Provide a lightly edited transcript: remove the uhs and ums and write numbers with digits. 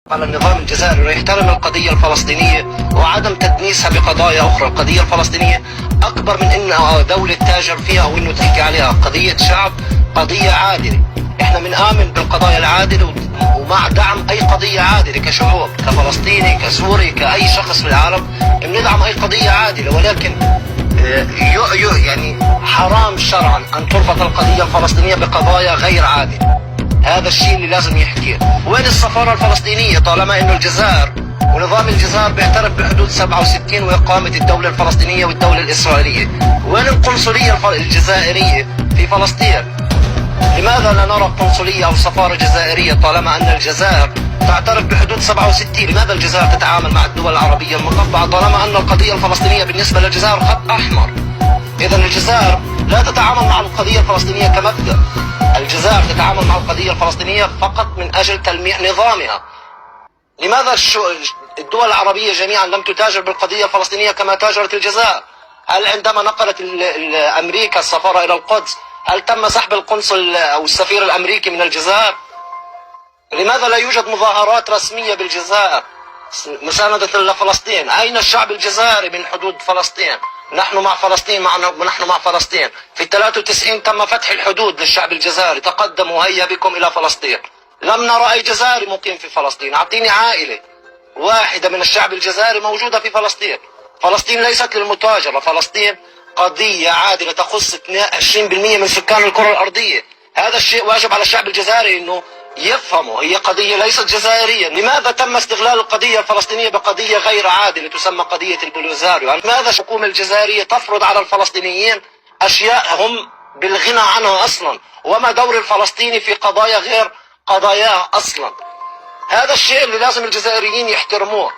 على النظام الجزائري انه يحترم القضية الفلسطينية وعدم تدنيسها بقضايا اخرى. القضية الفلسطينية اكبر من انها دولة تاجر فيها او انه تحكي عليها. قضية شعب، قضية عادلة. احنا بنآمن بالقضايا العادلة ومع دعم اي قضية عادلة كشعوب، كفلسطيني، كسوري، كاي شخص في العالم بندعم اي قضية عادلة. ولكن يعني حرام شرعا ان تربط القضية الفلسطينية بقضايا غير عادلة. هذا الشيء اللي لازم يحكيه. وين السفارة الفلسطينية طالما انه الجزائر ونظام الجزائر بيعترف بحدود 67 واقامة الدولة الفلسطينية والدولة الاسرائيلية؟ وين القنصلية الجزائرية في فلسطين؟ لماذا لا نرى قنصلية او سفارة جزائرية طالما ان الجزائر تعترف بحدود 67؟ لماذا الجزائر تتعامل مع الدول العربية المقطعة طالما ان القضية الفلسطينية بالنسبة للجزائر خط احمر؟ اذا الجزائر لا تتعامل مع القضية الفلسطينية كمبدأ. الجزائر تتعامل مع القضية الفلسطينية فقط من أجل تلميع نظامها. لماذا الدول العربية جميعا لم تتاجر بالقضية الفلسطينية كما تاجرت الجزائر؟ هل عندما نقلت أمريكا السفارة إلى القدس هل تم سحب القنصل أو السفير الأمريكي من الجزائر؟ لماذا لا يوجد مظاهرات رسمية بالجزائر مساندة لفلسطين؟ أين الشعب الجزائري من حدود فلسطين؟ نحن مع فلسطين، نحن مع فلسطين. في 93 تم فتح الحدود للشعب الجزائري، تقدموا هيا بكم إلى فلسطين. لم نرى أي جزائري مقيم في فلسطين. أعطيني عائلة واحدة من الشعب الجزائري موجودة في فلسطين. فلسطين ليست للمتاجرة، فلسطين قضية عادلة تخص 20% من سكان الكرة الأرضية. هذا الشيء واجب على الشعب الجزائري أنه يفهموا. هي قضية ليست جزائرية. لماذا تم استغلال القضية الفلسطينية بقضية غير عادلة تسمى قضية البوليزاريو؟ لماذا الحكومة الجزائرية تفرض على الفلسطينيين أشياء هم بالغنى عنها أصلا؟ وما دور الفلسطيني في قضايا غير قضاياه أصلا؟ هذا الشيء اللي لازم الجزائريين يحترموه.